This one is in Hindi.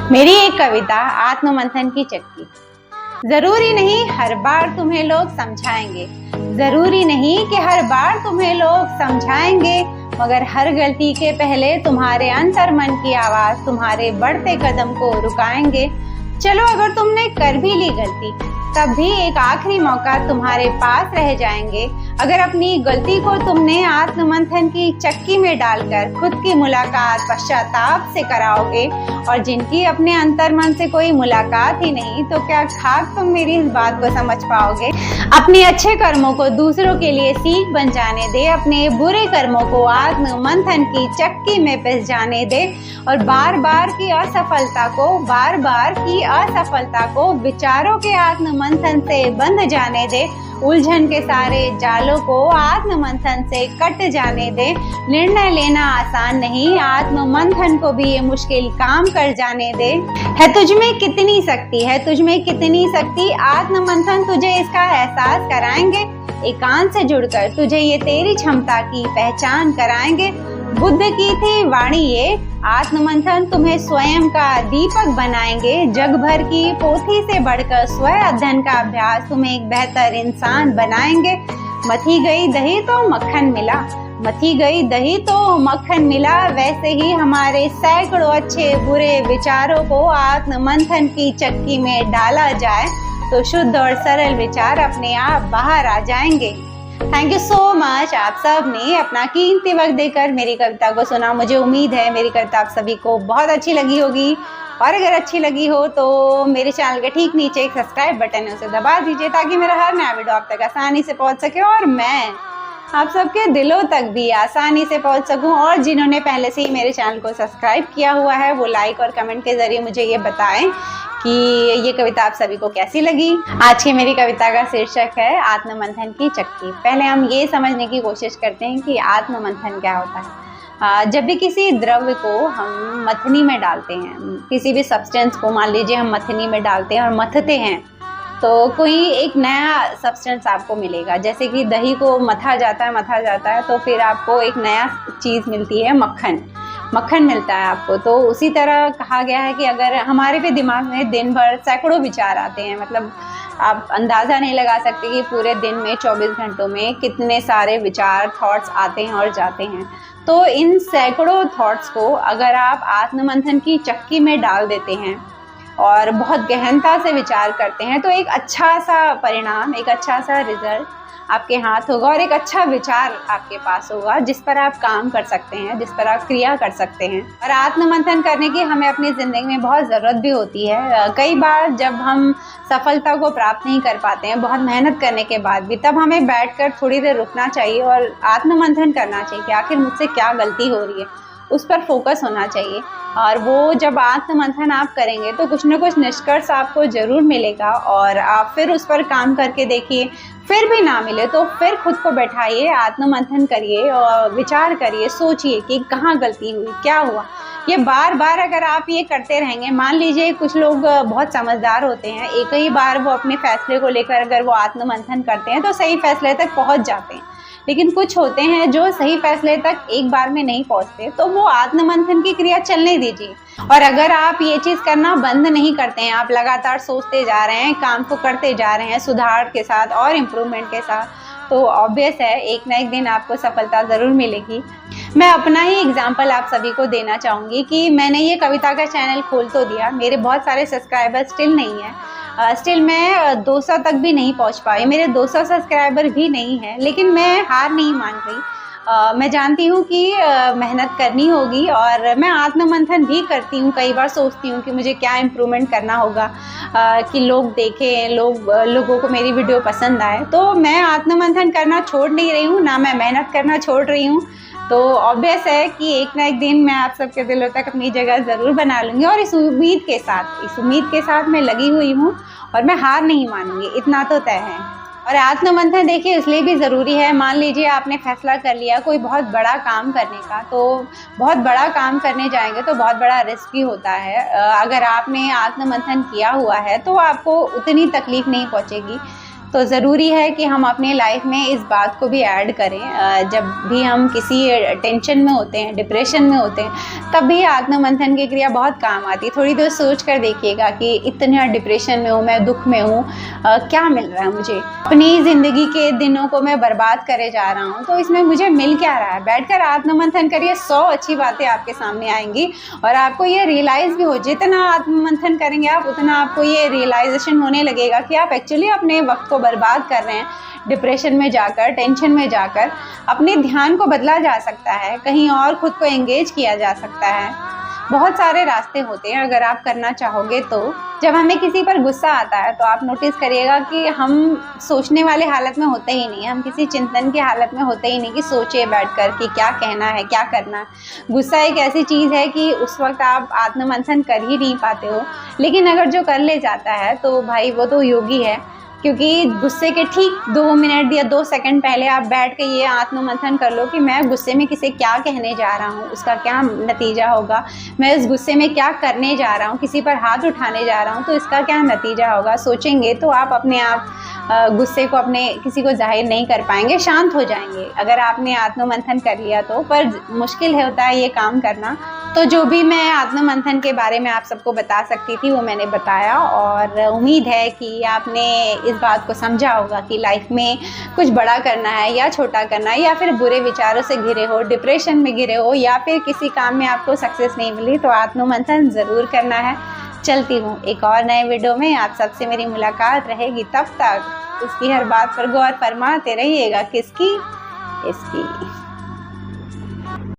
मेरी एक कविता आत्ममंथन की चक्की। जरूरी नहीं हर बार तुम्हें लोग समझाएंगे, जरूरी नहीं कि हर बार तुम्हें लोग समझाएंगे, मगर हर गलती के पहले तुम्हारे अंतर मन की आवाज तुम्हारे बढ़ते कदम को रुकाएंगे। चलो अगर तुमने कर भी ली गलती, तब भी एक आखिरी मौका तुम्हारे पास रह जाएंगे। अगर अपनी गलती को तुमने आत्ममंथन की चक्की में डालकर खुद की मुलाकात पश्चाताप से कराओगे, और जिनकी अपने अंतर मन से कोई मुलाकात ही नहीं, तो क्या खाक तुम मेरी इस बात को समझ पाओगे। अपने अच्छे कर्मों को दूसरों के लिए सीख बन जाने दे, अपने बुरे कर्मों को आत्ममंथन की चक्की में पिस जाने दे, और बार बार की असफलता को विचारों के आत्ममंथन से बंध जाने दे। उलझन के सारे जालों को आत्ममंथन से कट जाने दे। निर्णय लेना आसान नहीं, आत्ममंथन को भी ये मुश्किल काम कर जाने दे। है तुझमें कितनी शक्ति, है तुझमें कितनी शक्ति, आत्ममंथन तुझे इसका एहसास कराएंगे। एकांत से जुड़कर तुझे ये तेरी क्षमता की पहचान कराएंगे। बुद्ध की थी वाणी ये, आत्ममंथन तुम्हें स्वयं का दीपक बनाएंगे। जग भर की पोथी से बढ़कर स्वयं अध्ययन का अभ्यास तुम्हें एक बेहतर इंसान बनाएंगे। मथी गई दही तो मक्खन मिला, मथी गई दही तो मक्खन मिला, वैसे ही हमारे सैकड़ों अच्छे बुरे विचारों को आत्ममंथन की चक्की में डाला जाए तो शुद्ध और सरल विचार अपने आप बाहर आ जाएंगे। Thank you so much. आप सब ने अपना कीमती वक्त देकर मेरी कविता को सुना। मुझे उम्मीद है मेरी कविता आप सभी को बहुत अच्छी लगी होगी, और अगर अच्छी लगी हो तो मेरे चैनल के ठीक नीचे एक सब्सक्राइब बटन है, उसे दबा दीजिए ताकि मेरा हर नया वीडियो आप तक आसानी से पहुंच सके और मैं आप सबके दिलों तक भी आसानी से पहुंच सकूं। और जिन्होंने पहले से ही मेरे चैनल को सब्सक्राइब किया हुआ है वो लाइक और कमेंट के जरिए मुझे ये बताएं कि ये कविता आप सभी को कैसी लगी। आज की मेरी कविता का शीर्षक है आत्ममंथन की चक्की। पहले हम ये समझने की कोशिश करते हैं कि आत्ममंथन क्या होता है। जब भी किसी द्रव्य को हम मथनी में डालते हैं, किसी भी सब्सटेंस को मान लीजिए हम मथनी में डालते हैं और मथते हैं, तो कोई एक नया सब्सटेंस आपको मिलेगा। जैसे कि दही को मथा जाता है तो फिर आपको एक नया चीज़ मिलती है, मक्खन मिलता है आपको। तो उसी तरह कहा गया है कि अगर हमारे भी दिमाग में दिन भर सैकड़ों विचार आते हैं, मतलब आप अंदाज़ा नहीं लगा सकते कि पूरे दिन में 24 घंटों में कितने सारे विचार थॉट्स आते हैं और जाते हैं। तो इन सैकड़ों थॉट्स को अगर आप आत्ममंथन की चक्की में डाल देते हैं और बहुत गहनता से विचार करते हैं, तो एक अच्छा सा परिणाम, एक अच्छा सा रिजल्ट आपके हाथ होगा और एक अच्छा विचार आपके पास होगा जिस पर आप काम कर सकते हैं, जिस पर आप क्रिया कर सकते हैं। और आत्ममंथन करने की हमें अपनी ज़िंदगी में बहुत ज़रूरत भी होती है। कई बार जब हम सफलता को प्राप्त नहीं कर पाते हैं बहुत मेहनत करने के बाद भी, तब हमें बैठकर थोड़ी देर रुकना चाहिए और आत्ममंथन करना चाहिए कि आखिर मुझसे क्या गलती हो रही है, उस पर फोकस होना चाहिए। और वो जब आत्ममंथन आप करेंगे तो कुछ न कुछ निष्कर्ष आपको ज़रूर मिलेगा, और आप फिर उस पर काम करके देखिए। फिर भी ना मिले तो फिर खुद को बैठाइए, आत्ममंथन करिए और विचार करिए, सोचिए कि कहाँ गलती हुई, क्या हुआ। ये बार बार अगर आप ये करते रहेंगे, मान लीजिए कुछ लोग बहुत समझदार होते हैं, एक ही बार वो अपने फैसले को लेकर अगर वो आत्ममंथन करते हैं तो सही फैसले तक पहुँच जाते हैं। लेकिन कुछ होते हैं जो सही फैसले तक एक बार में नहीं पहुंचते, तो वो आत्ममंथन की क्रिया चलने दीजिए। और अगर आप ये चीज़ करना बंद नहीं करते हैं, आप लगातार सोचते जा रहे हैं, काम को करते जा रहे हैं सुधार के साथ और इम्प्रूवमेंट के साथ, तो ऑब्वियस है एक ना एक दिन आपको सफलता ज़रूर मिलेगी। मैं अपना ही एग्जाम्पल आप सभी को देना चाहूँगी कि मैंने ये कविता का चैनल खोल तो दिया, मेरे बहुत सारे सब्सक्राइबर स्टिल नहीं है, स्टिल मैं 200 तक भी नहीं पहुंच पाई, मेरे 200 सब्सक्राइबर भी नहीं है, लेकिन मैं हार नहीं मान रही। मैं जानती हूँ कि मेहनत करनी होगी और मैं आत्ममंथन भी करती हूँ। कई बार सोचती हूँ कि मुझे क्या इम्प्रूवमेंट करना होगा कि लोग देखें, लोगों को मेरी वीडियो पसंद आए। तो मैं आत्ममंथन करना छोड़ नहीं रही हूँ, ना मैं मेहनत करना छोड़ रही हूँ। तो ऑब्वियस है कि एक ना एक दिन मैं आप सबके दिलों तक अपनी जगह ज़रूर बना लूँगी, और इस उम्मीद के साथ मैं लगी हुई हूँ और मैं हार नहीं मानूंगी, इतना तो तय है। और आत्ममंथन देखिए इसलिए भी ज़रूरी है, मान लीजिए आपने फैसला कर लिया कोई बहुत बड़ा काम करने का, तो बहुत बड़ा काम करने जाएंगे तो बहुत बड़ा रिस्क भी होता है। अगर आपने आत्ममंथन किया हुआ है तो आपको उतनी तकलीफ़ नहीं पहुँचेगी। तो ज़रूरी है कि हम अपने लाइफ में इस बात को भी ऐड करें। जब भी हम किसी टेंशन में होते हैं, डिप्रेशन में होते हैं, तब भी आत्म मंथन की क्रिया बहुत काम आती है। थोड़ी देर सोच कर देखिएगा कि इतना डिप्रेशन में हूँ, मैं दुख में हूँ, क्या मिल रहा है मुझे, अपनी ज़िंदगी के दिनों को मैं बर्बाद करे जा रहा हूँ, तो इसमें मुझे मिल क्या रहा है। बैठकर आत्म मंथन करिए, 100 अच्छी बातें आपके सामने आएंगी और आपको ये रियलाइज़ भी हो, जितना आत्म मंथन करेंगे आप उतना आपको ये रियलाइजेशन होने लगेगा कि आप एक्चुअली अपने वक्त को बर्बाद कर रहे हैं। डिप्रेशन में जाकर, टेंशन में जाकर अपने ध्यान को बदला जा सकता है, कहीं और खुद को एंगेज किया जा सकता है। बहुत सारे रास्ते होते हैं अगर आप करना चाहोगे तो। जब हमें किसी पर गुस्सा आता है तो आप नोटिस करिएगा कि हम सोचने वाले हालत में होते ही नहीं, हम किसी चिंतन की हालत में होते ही नहीं कि सोचे बैठकर कि क्या कहना है, क्या करना है। गुस्सा एक ऐसी चीज़ है कि उस वक्त आप आत्ममंथन कर ही नहीं पाते हो, लेकिन अगर जो कर ले जाता है तो भाई वो तो योगी है, क्योंकि गुस्से के ठीक 2 मिनट या 2 सेकंड पहले आप बैठ के ये आत्ममंथन कर लो कि मैं गुस्से में किसे क्या कहने जा रहा हूँ, उसका क्या नतीजा होगा, मैं इस गुस्से में क्या करने जा रहा हूँ, किसी पर हाथ उठाने जा रहा हूँ तो इसका क्या नतीजा होगा। सोचेंगे तो आप अपने आप गुस्से को अपने किसी को जाहिर नहीं कर पाएंगे, शांत हो जाएंगे अगर आपने आत्ममंथन कर लिया तो। पर मुश्किल होता है ये काम करना। तो जो भी मैं आत्ममंथन के बारे में आप सबको बता सकती थी वो मैंने बताया, और उम्मीद है कि आपने इस बात को समझा होगा कि लाइफ में कुछ बड़ा करना है या छोटा करना है, या फिर बुरे विचारों से घिरे हो, डिप्रेशन में घिरे हो, या फिर किसी काम में आपको सक्सेस नहीं मिली तो आत्ममंथन ज़रूर करना है। चलती हूँ, एक और नए वीडियो में आप सबसे मेरी मुलाकात रहेगी। तब तक इसकी हर बात पर गौर फरमाते रहिएगा। किसकी? इसकी।